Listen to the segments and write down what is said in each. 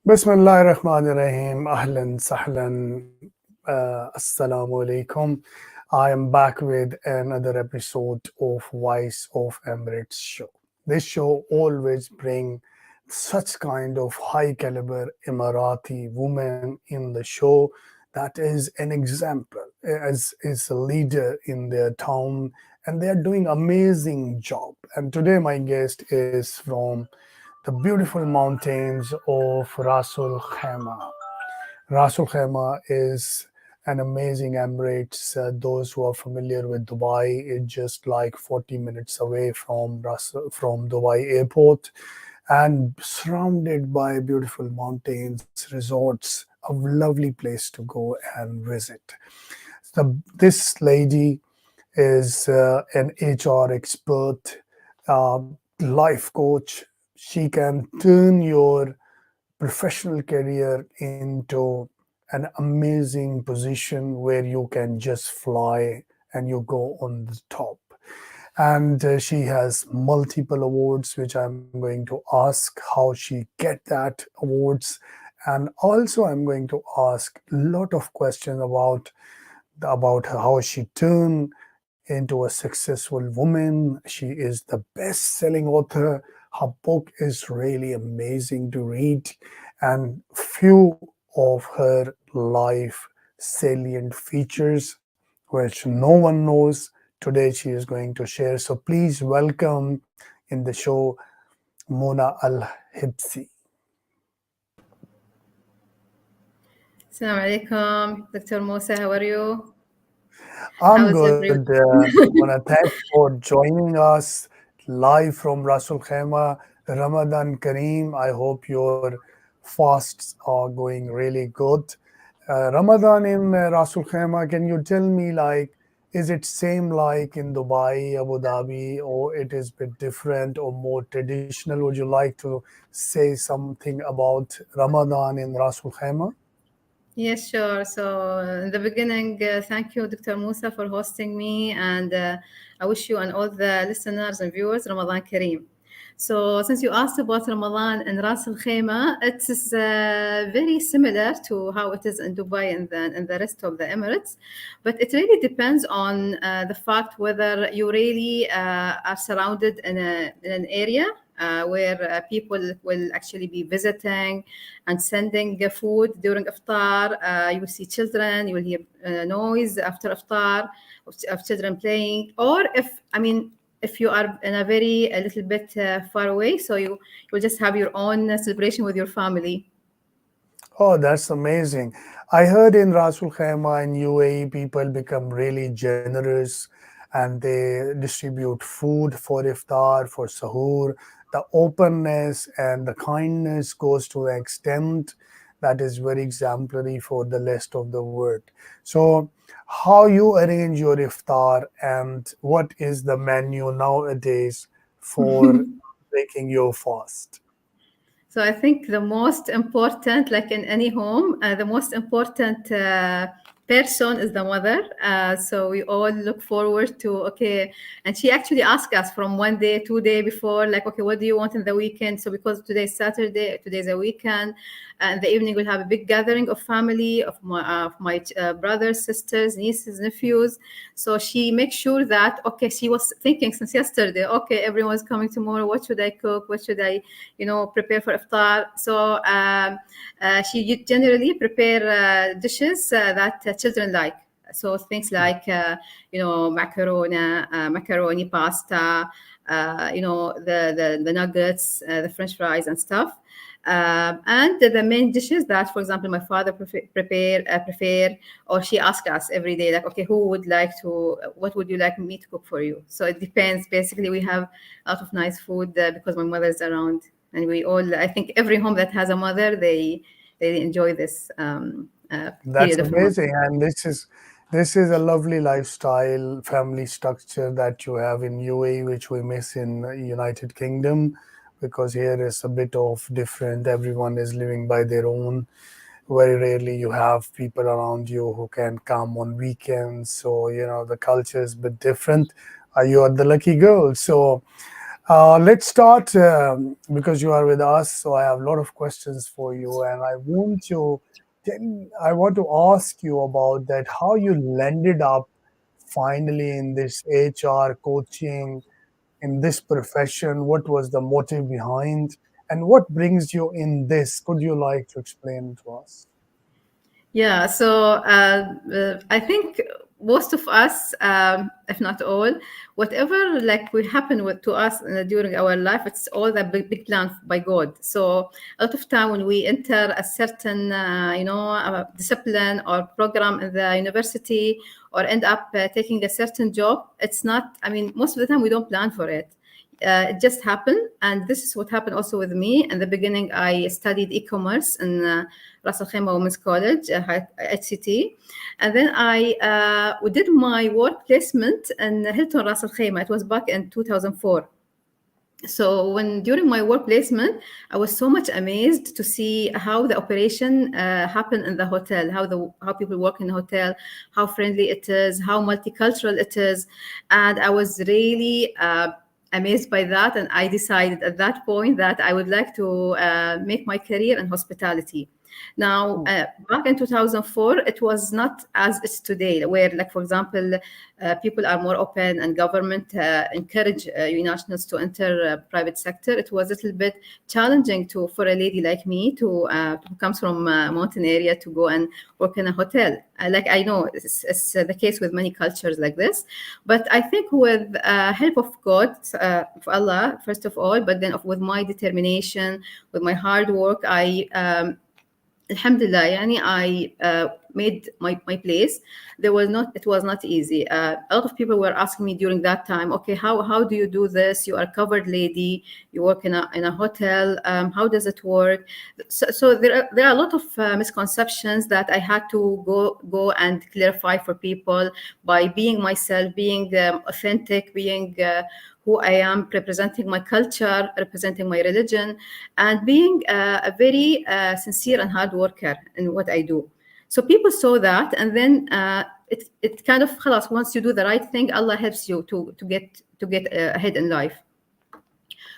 Bismillahirrahmanirrahim. Ahlan sahlan. Assalamu alaikum. I am back with another episode of Voice of Emirates show. This show always bring such kind of high caliber Emirati women in the show that is an example as is a leader in their town, and they are doing amazing job. And today my guest is from the beautiful mountains of Rasul Khaimah. Rasul Khaimah is an amazing Emirates. Those who are familiar with Dubai, it's just like 40 minutes away from Dubai airport, and surrounded by beautiful mountains, resorts, a lovely place to go and visit. This lady is an HR expert, uh, life coach. She can turn your professional career into an amazing position where you can just fly and you go on the top. And she has multiple awards, which I'm going to ask how she get that awards. And also I'm going to ask a lot of questions about how she turned into a successful woman. She is the best selling author. Her book is really amazing to read, and few of her life salient features, which no one knows. Today, she is going to share. So, please welcome in the show Mona Al Hibsi. Assalamu alaikum, Dr. Musa. How are you? I'm How's good. everyone? Mona, thanks for joining us live from Rasul Khaimah. Ramadan Kareem. I hope your fasts are going really good. Ramadan in Rasul Khaimah, can you tell me, like, is it same like in Dubai, Abu Dhabi, or it is a bit different or more traditional? Would you like to say something about Ramadan in Rasul Khaimah? Yes, sure. So, in the beginning, thank you, Dr. Musa, for hosting me, and I wish you and all the listeners and viewers Ramadan Kareem. So, since you asked about Ramadan and Ras Al Khaimah, it is very similar to how it is in Dubai and the rest of the Emirates, but it really depends on the fact whether you really are surrounded in an area where people will actually be visiting and sending food during iftar. You will see children, you will hear noise after iftar of children playing, or if you are in a very a little bit far away, so you will just have your own celebration with your family. Oh, that's amazing. I heard in Rasul Khaimah in UAE, people become really generous and they distribute food for iftar, for sahur. The openness and the kindness goes to an extent that is very exemplary for the rest of the world. So, how you arrange your iftar and what is the menu nowadays for breaking your fast? So I think the most important, like in any home, the most important person is the mother. So we all look forward to, okay, and she actually asked us from 1 day, 2 day before, like, okay, what do you want in the weekend? So because today's Saturday, today's a weekend, and the evening we'll have a big gathering of family, of my brothers, sisters, nieces, nephews. So she makes sure that, okay, she was thinking since yesterday, okay, everyone's coming tomorrow. What should I cook? What should I, prepare for iftar? So she generally prepare dishes that children like. So things like, macaroni, pasta, the nuggets, the French fries and stuff. And the main dishes that, for example, my father prepare, or she asks us every day, like, okay, what would you like me to cook for you? So it depends. Basically, we have a lot of nice food because my mother is around, and we all. I think every home that has a mother, they enjoy this That's period of Ramadan. amazing, and this is a lovely lifestyle, family structure that you have in UAE, which we miss in United Kingdom, because here is a bit of different. Everyone is living by their own. Very rarely you have people around you who can come on weekends. So the culture is a bit different. You are the lucky girl. So Let's start because you are with us. So I have a lot of questions for you, and I want to ask you about that. How you landed up finally in this HR coaching, in this profession. What was the motive behind, and what brings you in this? Could you like to explain to us? Yeah, so I think most of us, if not all, whatever like will happen to us during our life, it's all a big plan by God. So a lot of time when we enter a certain, discipline or program in the university, or end up taking a certain job, it's not. I mean, most of the time we don't plan for it. It just happened, and this is what happened also with me. In the beginning, I studied e-commerce in Ras Al Khaimah Women's College, HCT, and then I did my work placement in Hilton Ras Al Khaimah. It was back in 2004. So when during my work placement, I was so much amazed to see how the operation happened in the hotel, how people work in the hotel, how friendly it is, how multicultural it is, and I was really amazed by that. And I decided at that point that I would like to make my career in hospitality. Now, back in 2004, it was not as it's today, where, like, for example, people are more open and government encourage nationals to enter private sector. It was a little bit challenging for a lady like me who comes from a mountain area to go and work in a hotel. Like, I know it's the case with many cultures like this, but I think with help of God, of Allah, first of all, but then with my determination, with my hard work, Alhamdulillah, yani I made my place. It was not easy. A lot of people were asking me during that time, okay, how do you do this? You are a covered lady, you work in a hotel. How does it work? So there are a lot of misconceptions that I had to go and clarify for people by being myself, being authentic, being who I am, representing my culture, representing my religion, and being a very sincere and hard worker in what I do. So people saw that, and then it kind of خلاص, once you do the right thing, Allah helps you to get ahead in life.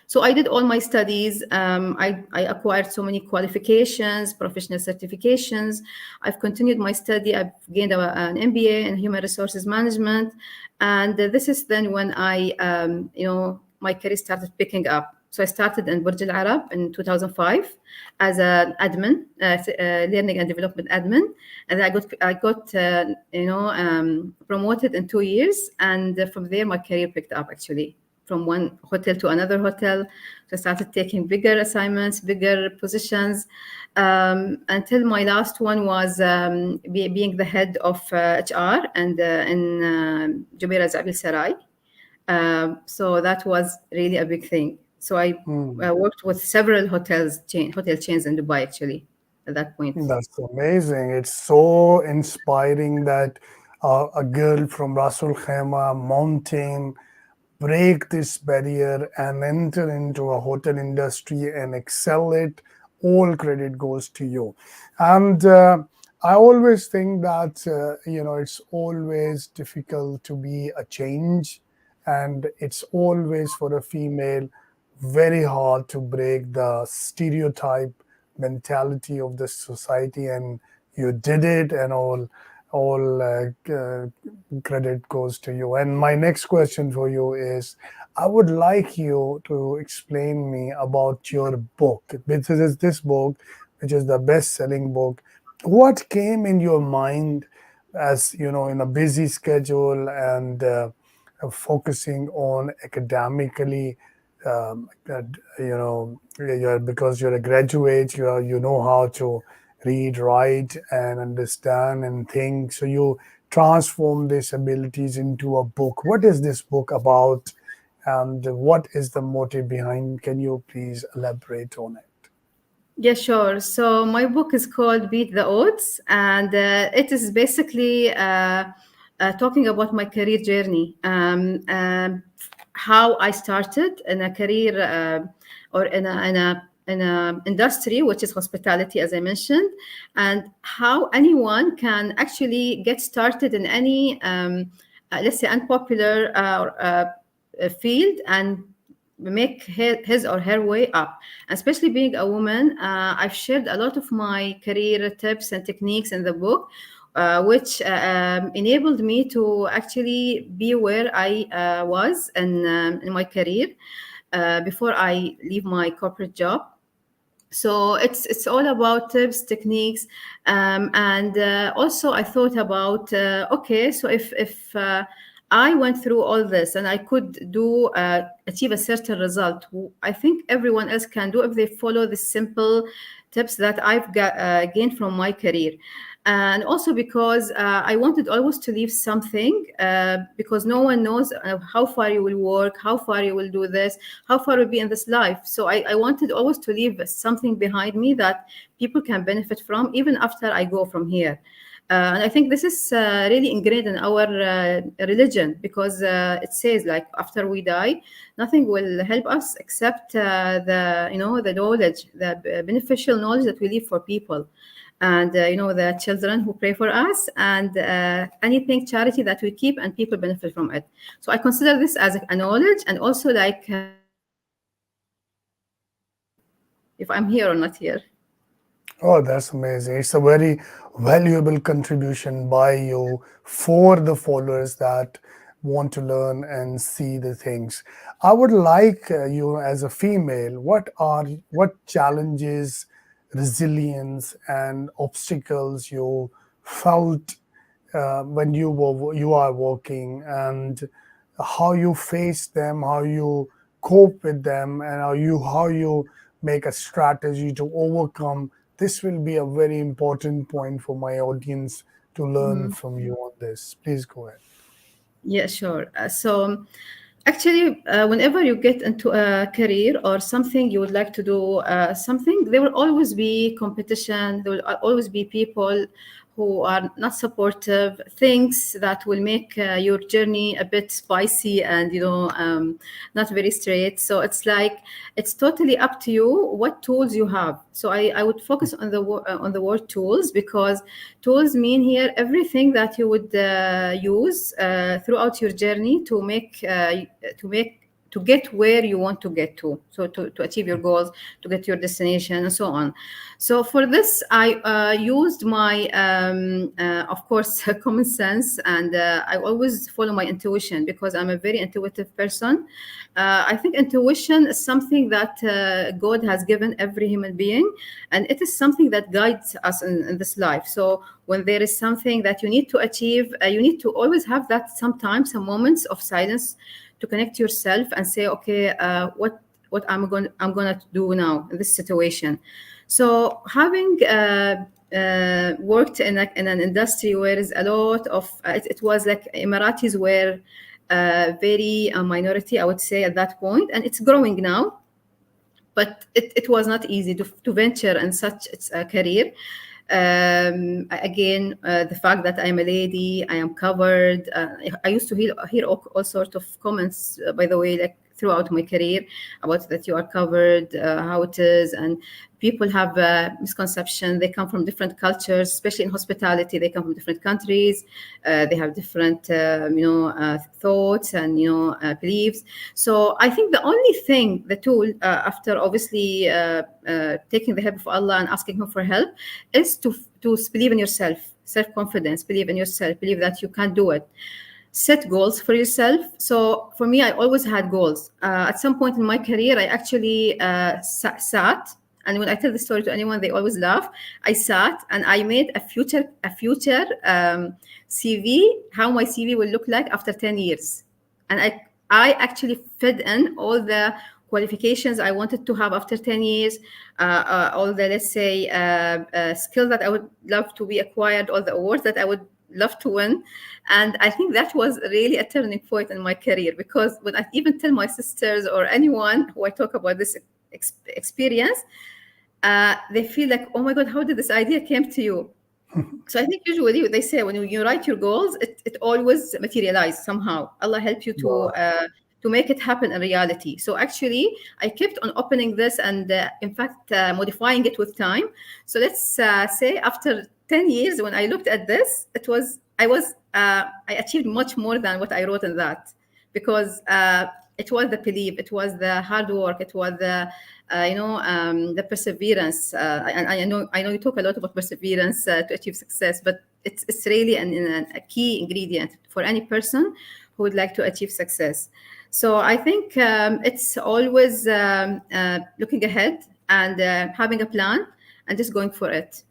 So I did all my studies. I acquired so many qualifications, professional certifications. I've continued my study. I've gained an MBA in human resources management, and this is then when my career started picking up. So I started in Burj Al Arab in 2005 as an admin, learning and development admin, and I got promoted in 2 years, and from there my career picked up actually from one hotel to another hotel. So I started taking bigger assignments, bigger positions, until my last one was being the head of HR and in Jumeirah Zabil Sarai. So that was really a big thing. So I Hmm. worked with several hotel chains in Dubai actually at that point. That's amazing. It's so inspiring that a girl from Rasul Khaimah mountain break this barrier and enter into a hotel industry and excel it. All credit goes to you. And I always think that it's always difficult to be a change, and it's always for a female very hard to break the stereotype mentality of the society, and you did it, and all credit goes to you. And my next question for you is, I would like you to explain me about your book. This book, which is the best-selling book. What came in your mind as in a busy schedule and focusing on academically? That because you're a graduate, you know how to read, write, and understand and think. So you transform these abilities into a book. What is this book about, and what is the motive behind? Can you please elaborate on it? Yeah, sure. So my book is called Beat the Odds, and it is basically talking about my career journey, how I started in a career or in a industry which is hospitality, as I mentioned, and how anyone can actually get started in any, let's say, unpopular field, and make his or her way up. Especially being a woman, I've shared a lot of my career tips and techniques in the book, which enabled me to actually be where I was in my career before I leave my corporate job. So it's all about tips, techniques, and also I thought about okay, so if I went through all this and I could do achieve a certain result, I think everyone else can do if they follow the simple tips that I've gained from my career. And also because I wanted always to leave something, because no one knows how far you will work, how far you will do this, how far you'll be in this life. So I wanted always to leave something behind me that people can benefit from even after I go from here. And I think this is really ingrained in our religion, because it says like after we die, nothing will help us except the knowledge, the beneficial knowledge that we leave for people, and the children who pray for us, and anything charity that we keep and people benefit from it. So I consider this as a knowledge, and also like if I'm here or not here. Oh, that's amazing. It's a very valuable contribution by you for the followers that want to learn and see the things. I would like you as a female, what challenges, resilience and obstacles you felt when you are working, and how you face them, how you cope with them, and how you make a strategy to overcome. This will be a very important point for my audience to learn from you on this. Please go ahead. Yeah, sure. So, actually, whenever you get into a career or something you would like to do, something, there will always be competition. There will always be people who are not supportive, things that will make your journey a bit spicy and not very straight. So it's like it's totally up to you what tools you have. So I would focus on on the word tools, because tools mean here everything that you would use throughout your journey to get where you want to get to, so to achieve your goals, to get your destination, and so on. So for this, I used my of course common sense, and I always follow my intuition, because I'm a very intuitive person. I think intuition is something that God has given every human being, and it is something that guides us in this life. So when there is something that you need to achieve, you need to always have that sometimes some moments of silence to connect yourself and say, okay, what I'm gonna do now in this situation. So having worked in an industry where is a lot of it was like Emiratis were very a minority, I would say, at that point, and it's growing now, but it was not easy to venture in such a career. Again, the fact that I'm a lady, I am covered. I used to hear all sorts of comments, by the way, like throughout my career, about that you are covered, how it is, and people have a misconception. They come from different cultures, especially in hospitality. They come from different countries. They have different, thoughts and beliefs. So I think the only thing, the tool, after obviously taking the help of Allah and asking Him for help, is to believe in yourself, self-confidence, believe in yourself, believe that you can do it. Set goals for yourself. So for me, I always had goals. At some point in my career, I actually sat, and when I tell the story to anyone, they always laugh. I sat and I made a future CV, how my CV will look like after 10 years. And I actually fed in all the qualifications I wanted to have after 10 years, all the, let's say, skills that I would love to be acquired, all the awards that I would love to win. And I think that was really a turning point in my career, because when I even tell my sisters or anyone who I talk about this experience, they feel like, oh my God, how did this idea came to you? So I think usually they say when you write your goals, it always materializes somehow. Allah help you Wow. to make it happen in reality. So actually, I kept on opening this, and in fact, modifying it with time. So let's say after 10 years, when I looked at this, I achieved much more than what I wrote in that, because it was the belief, it was the hard work, it was the the perseverance. I know you talk a lot about perseverance to achieve success, but it's really a key ingredient for any person who would like to achieve success. So I think it's always looking ahead and having a plan and just going for it,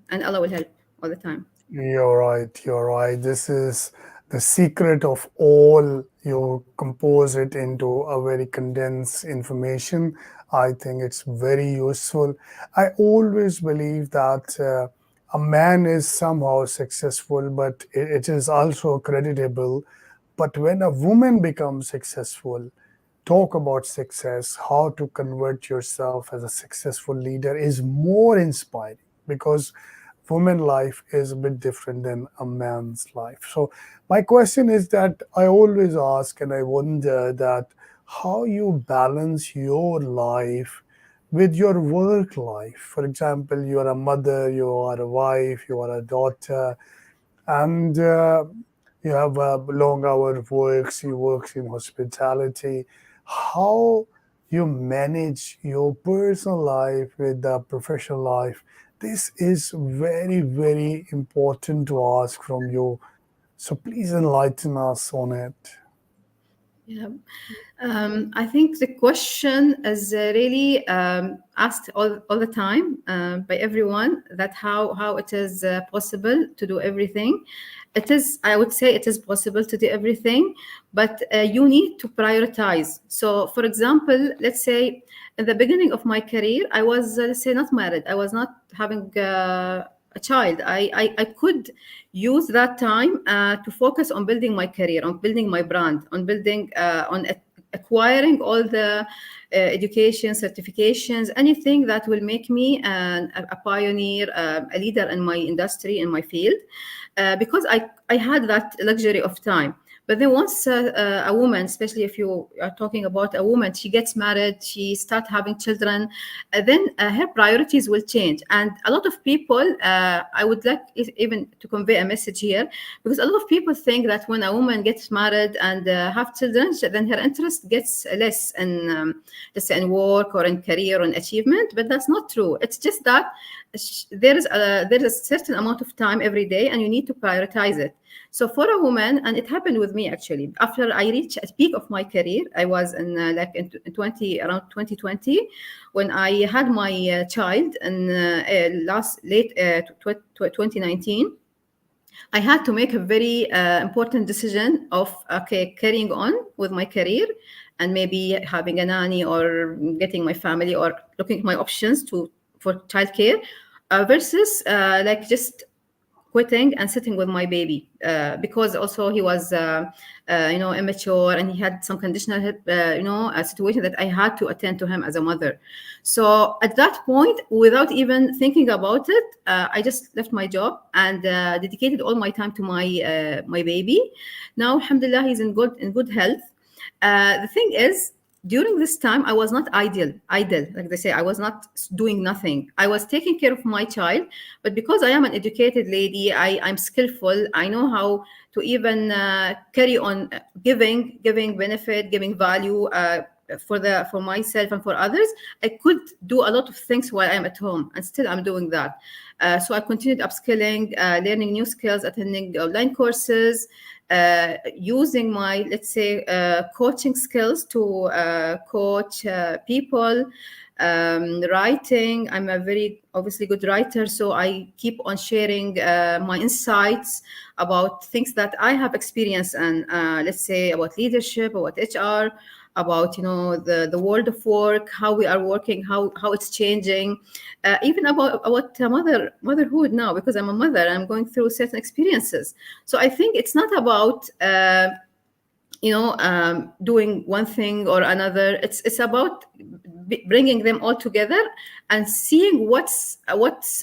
and Allah will help all the time. You're right. You're right. This is the secret of all. You compose it into a very condensed information. I think it's very useful. I always believe that a man is somehow successful, but it is also creditable. But when a woman becomes successful, talk about success, how to convert yourself as a successful leader is more inspiring because woman life is a bit different than a man's life. So my question is that I always ask and I wonder that how you balance your life with your work life. For example, you are a mother, you are a wife, you are a daughter, and you have a long hour of works, you work in hospitality. How you manage your personal life with the professional life, this is very, very important to ask from you. So please enlighten us on it. Yeah. I think the question is really asked all the time by everyone, that how it is possible to do everything. It is, I would say, it is possible to do everything, but you need to prioritize. So, for example, let's say in the beginning of my career, I was, let's say, not married. I was not having a child. I could use that time to focus on building my career, on building my brand, on building, acquiring all the education, certifications, anything that will make me a pioneer, a leader in my industry, in my field, because I had that luxury of time. But then once a woman, especially if you are talking about a woman, she gets married, she starts having children, then her priorities will change. And a lot of people, I would like even to convey a message here, because a lot of people think that when a woman gets married and have children, then her interest gets less in, let's say, in work or in career or in achievement. But that's not true. It's just that there is a certain amount of time every day, and you need to prioritize it. So for a woman, and it happened with me actually, after I reached a peak of my career, I was in around 2020, when I had my child, in late 2019. I had to make a very important decision of, okay, carrying on with my career and maybe having a nanny or getting my family, or looking at my options to for childcare, versus like just quitting and sitting with my baby, because also he was immature, and he had some conditional a situation that I had to attend to him as a mother. So at that point, without even thinking about it, I just left my job and dedicated all my time to my baby. Now alhamdulillah, he's in good health. The thing is, during this time, I was not idle, like they say. I was not doing nothing. I was taking care of my child, but because I am an educated lady, I'm skillful. I know how to even carry on giving benefit, giving value for myself and for others. I could do a lot of things while I'm at home, and still I'm doing that. So I continued upskilling, learning new skills, attending online courses, using my, let's say, coaching skills to coach people. Writing, I'm a very obviously good writer, so I keep on sharing my insights about things that I have experienced, and let's say about leadership, about HR, about the world of work, how we are working, how it's changing, even about motherhood now, because I'm a mother. I'm going through certain experiences. So I think it's not about doing one thing or another. It's about bringing them all together and seeing what's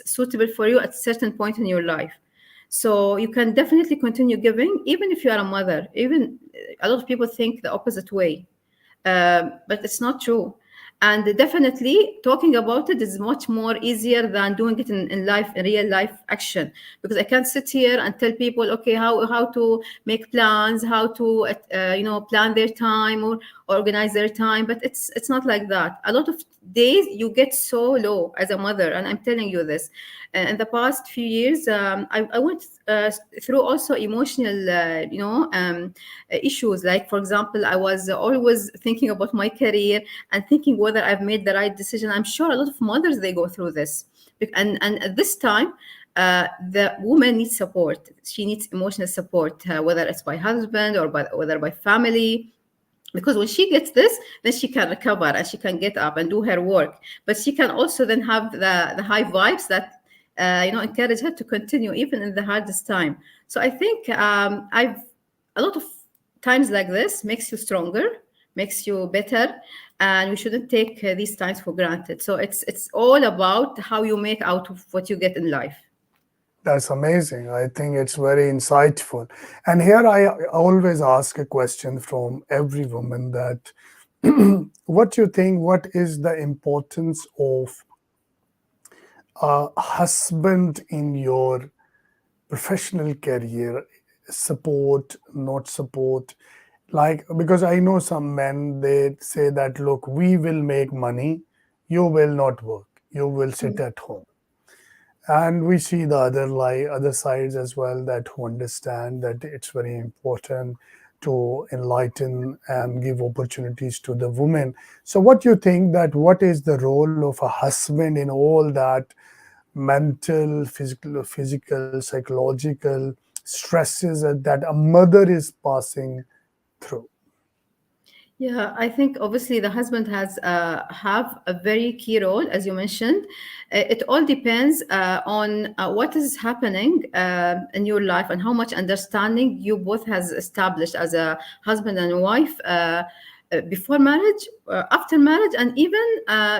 suitable for you at a certain point in your life. So you can definitely continue giving even if you are a mother. Even a lot of people think the opposite way, but it's not true. And definitely talking about it is much more easier than doing it in life, in real life action, because I can't sit here and tell people, okay, how to make plans, how to plan their time or organize their time. But it's not like that. A lot of days you get so low as a mother, and I'm telling you this. In the past few years, I went through also emotional issues. Like, for example, I was always thinking about my career and thinking whether I've made the right decision. I'm sure a lot of mothers, they go through this. And at this time, the woman needs support. She needs emotional support, whether it's by husband or whether by family, because when she gets this, then she can recover and she can get up and do her work. But she can also then have the high vibes that encourage her to continue even in the hardest time. So I think I've a lot of times like this makes you stronger, makes you better, and we shouldn't take these times for granted. So it's all about how you make out of what you get in life. That's amazing. I think it's very insightful. And here I always ask a question from every woman that what you think, what is the importance of a husband in your professional career? Support, not support? Like, because I know some men, they say that, look, we will make money, you will not work, you will sit at home. And we see the other sides as well, that who understand that it's very important to enlighten and give opportunities to the women. So what do you think, that what is the role of a husband in all that mental, physical, psychological stresses that a mother is passing through? Yeah, I think obviously the husband has have a very key role, as you mentioned. It all depends on what is happening in your life and how much understanding you both has established as a husband and wife before marriage, after marriage, and even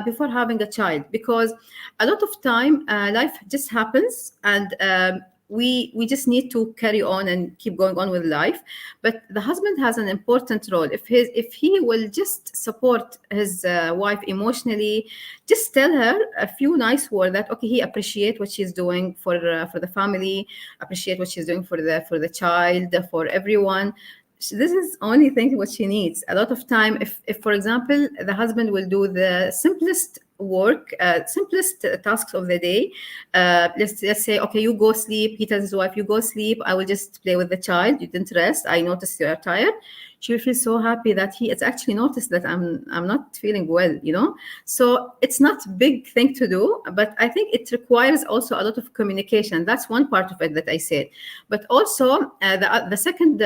before having a child. Because a lot of time life just happens, and we just need to carry on and keep going on with life. But the husband has an important role. If he will just support his wife emotionally, just tell her a few nice words that okay, he appreciate what she's doing for the family, appreciate what she's doing for the child, for everyone. This is only thing what she needs. A lot of time, if for example the husband will do the simplest work, simplest tasks of the day. Let's say, okay, you go sleep. He tells his wife, you go sleep. I will just play with the child. You didn't rest. I noticed you are tired. She will feel so happy that he has actually noticed that I'm not feeling well. So it's not a big thing to do, but I think it requires also a lot of communication. That's one part of it that I said. But also the second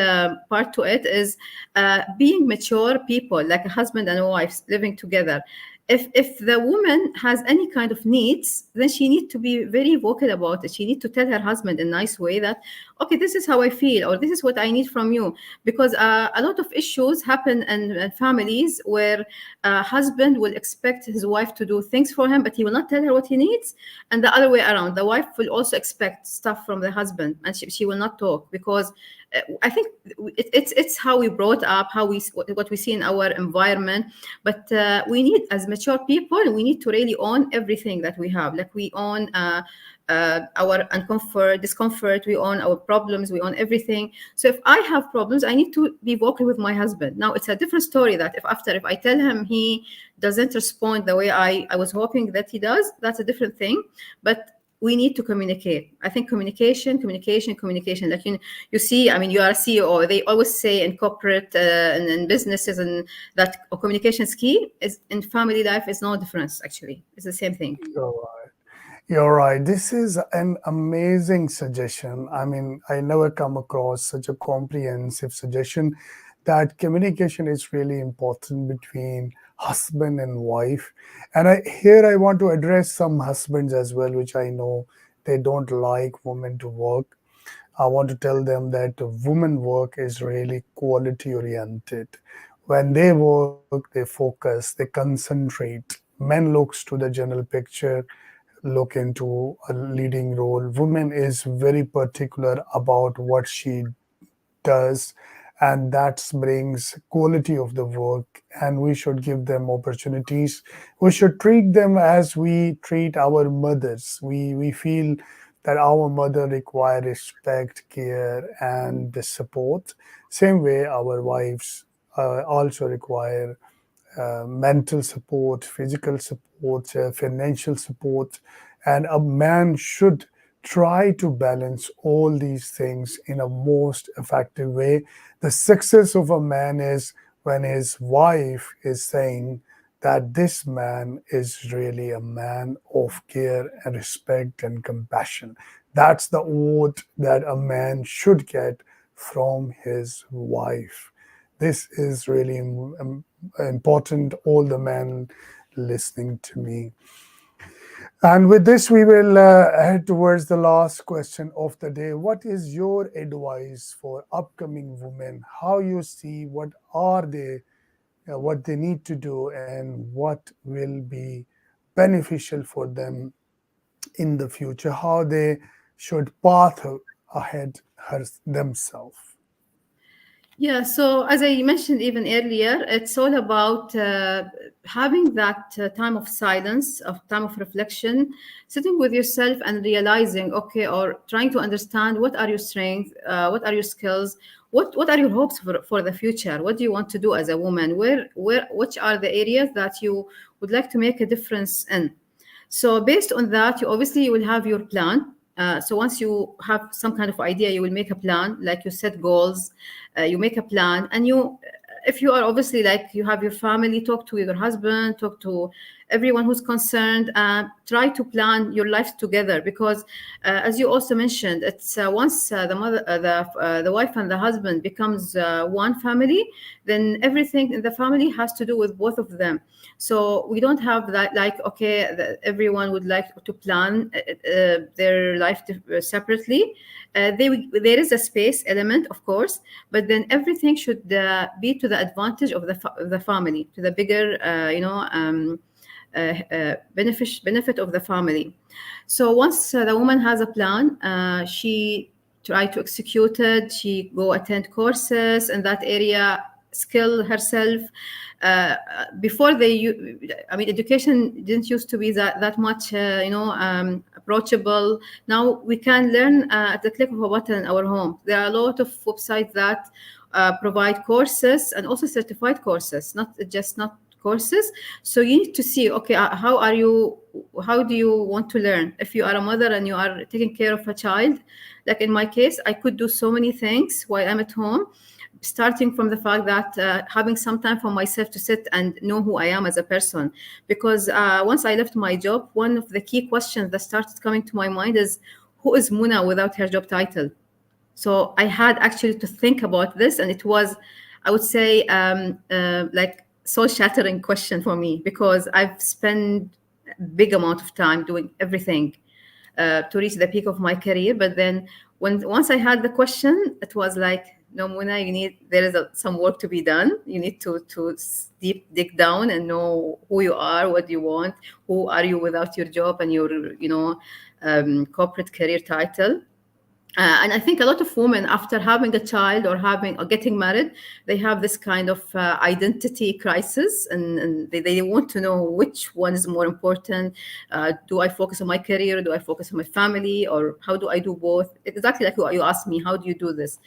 part to it is being mature people, like a husband and a wife living together. If the woman has any kind of needs, then she needs to be very vocal about it. She needs to tell her husband in a nice way that, okay, this is how I feel, or this is what I need from you. Because a lot of issues happen in families where a husband will expect his wife to do things for him, but he will not tell her what he needs. And the other way around, the wife will also expect stuff from the husband, and she will not talk. Because I think it's how we brought up, how what we see in our environment. But we need, as mature people, we need to really own everything that we have. Like, we own our discomfort, we own our problems, we own everything. So if I have problems, I need to be vocal with my husband. Now it's a different story that if I tell him he doesn't respond the way I was hoping that he does, that's a different thing. But we need to communicate. I think communication. Like, you see, I mean, you are a CEO. They always say in corporate and in businesses, and that communication is key. Is in family life is no difference. Actually, it's the same thing. You're right. You're right. This is an amazing suggestion. I mean, I never come across such a comprehensive suggestion, that communication is really important between husband and wife. And here I want to address some husbands as well, which I know they don't like women to work. I want to tell them that women work is really quality oriented. When they work, they focus, they concentrate. Men looks to the general picture, look into a leading role. Woman is very particular about what she does, and that brings quality of the work. And we should give them opportunities. We should treat them as we treat our mothers. We feel that our mother require respect, care, and the support. Same way, our wives also require mental support, physical support, financial support, and a man should try to balance all these things in a most effective way. The success of a man is when his wife is saying that this man is really a man of care and respect and compassion. That's the oath that a man should get from his wife. This is really important, all the men listening to me. And with this, we will head towards the last question of the day. What is your advice for upcoming women? How you see what are they, what they need to do, and what will be beneficial for them in the future? How they should path ahead themselves. Yeah, so as I mentioned even earlier, it's all about having that time of silence, of time of reflection, sitting with yourself and realizing, okay, or trying to understand what are your strengths, what are your skills, what are your hopes for the future? What do you want to do as a woman? Which are the areas that you would like to make a difference in? So based on that, you will have your plan. So once you have some kind of idea, you will make a plan, like you set goals, you make a plan, and if you are obviously like you have your family, talk to your husband, talk to everyone who's concerned, try to plan your life together, because as you also mentioned, it's once the wife and the husband becomes one family, then everything in the family has to do with both of them. So we don't have that like, okay, everyone would like to plan their life separately. There is a space element, of course, but then everything should be to the advantage of the family, to the bigger, benefit of the family. So once the woman has a plan, she try to execute it. She go attend courses in that area, skill herself. Before education didn't used to be that much, approachable. Now we can learn at the click of a button in our home. There are a lot of websites that provide courses, and also certified courses, not courses. So you need to see, okay, how do you want to learn? If you are a mother and you are taking care of a child, like in my case, I could do so many things while I'm at home, starting from the fact that having some time for myself to sit and know who I am as a person. Because once I left my job, one of the key questions that started coming to my mind is, who is Muna without her job title? So I had actually to think about this, and it was, I would say, like soul-shattering question for me, because I've spent a big amount of time doing everything to reach the peak of my career. But then once I had the question, it was like, no, Muna, there is some work to be done. You need to deep dig down and know who you are, what you want, who are you without your job and your, corporate career title. And I think a lot of women, after having a child or getting married, they have this kind of identity crisis, and they want to know which one is more important. Do I focus on my career? Do I focus on my family? Or how do I do both? Exactly like you asked me, how do you do this?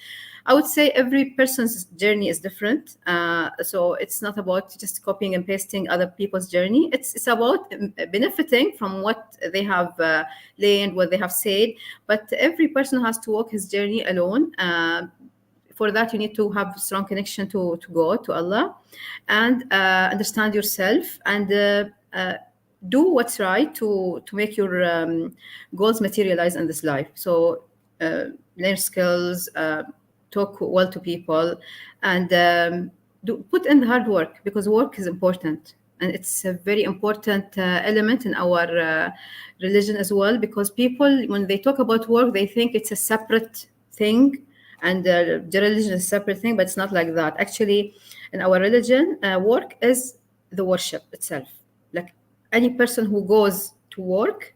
I would say every person's journey is different. So it's not about just copying and pasting other people's journey. It's about benefiting from what they have learned, what they have said. But every person has to walk his journey alone. For that, you need to have a strong connection to God, to Allah, and understand yourself, and do what's right to make your goals materialize in this life. So learn skills, talk well to people, and put in the hard work, because work is important. And it's a very important element in our religion as well, because people, when they talk about work, they think it's a separate thing, and the religion is a separate thing, but it's not like that. Actually, in our religion, work is the worship itself. Like any person who goes to work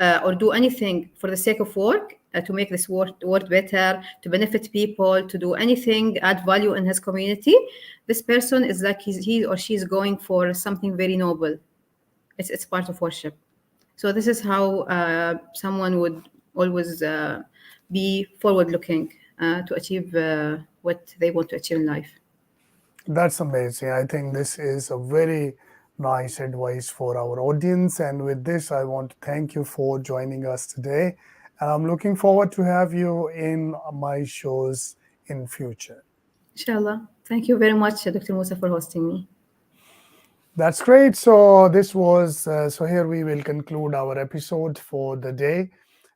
or do anything for the sake of work, to make this world better, to benefit people, to do anything, add value in his community, this person is like he or she is going for something very noble. It's part of worship. So this is how someone would always be forward looking to achieve what they want to achieve in life. That's amazing. I think this is a very nice advice for our audience. And with this, I want to thank you for joining us today. And I'm looking forward to have you in my shows in future. Inshallah. Thank you very much, Dr. Musa, for hosting me. That's great. So this was so here we will conclude our episode for the day.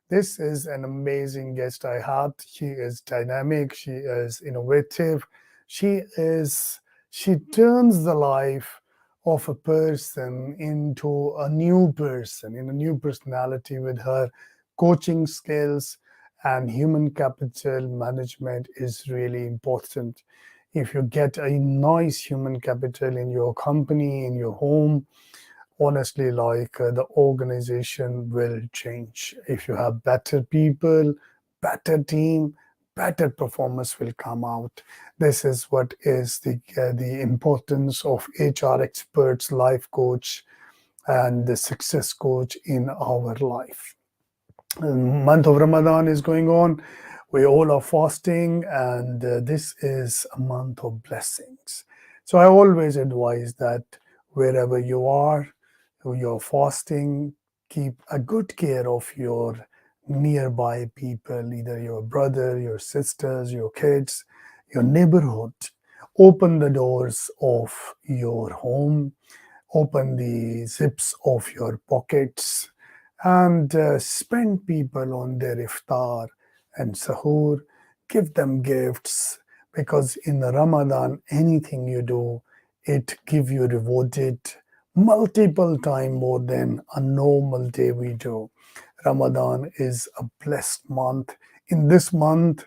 This is an amazing guest I had. She is dynamic. She is innovative. She is she turns the life of a person into a new person, in a new personality with her coaching skills and human capital management is really important. If you get a nice human capital in your company, in your home, honestly, the organization will change. If you have better people, better team, better performance will come out. This is what is the importance of HR experts, life coach, and the success coach in our life. Month of Ramadan is going on. We all are fasting, and this is a month of blessings. So I always advise that wherever you are, you're fasting, keep a good care of your nearby people, either your brother, your sisters, your kids, your neighborhood. Open the doors of your home, open the zips of your pockets, and spend people on their iftar and sahur. Give them gifts, because in the Ramadan, anything you do, it give you rewarded multiple time more than a normal day we do. Ramadan is a blessed month. In this month,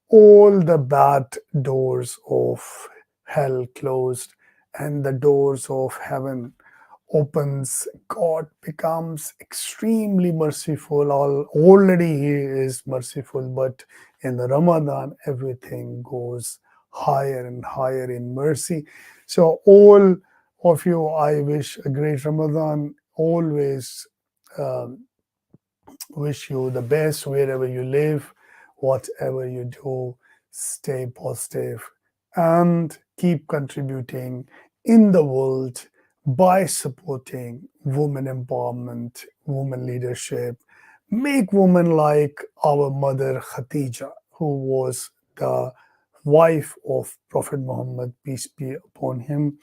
all the bad doors of hell closed and the doors of heaven opens. God becomes extremely merciful. Already He is merciful, but in the Ramadan, everything goes higher and higher in mercy. So, all of you, I wish a great Ramadan. Always um, wish you the best wherever you live, whatever you do, stay positive and keep contributing in the world by supporting women empowerment, women leadership. Make women like our mother Khatija, who was the wife of Prophet Muhammad, peace be upon him.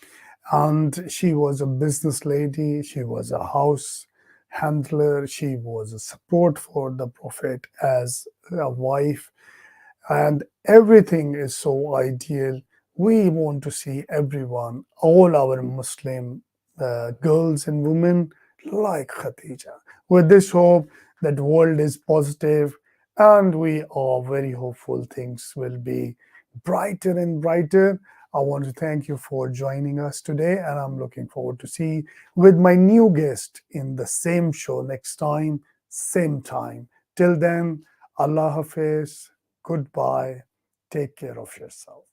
And she was a business lady, she was a house handler, she was a support for the Prophet as a wife, and everything is so ideal. We want to see everyone, all our Muslim girls and women like Khadija. With this hope that the world is positive and we are very hopeful things will be brighter and brighter. I want to thank you for joining us today, and I'm looking forward to see with my new guest in the same show next time, same time. Till then, Allah Hafiz. Goodbye. Take care of yourself.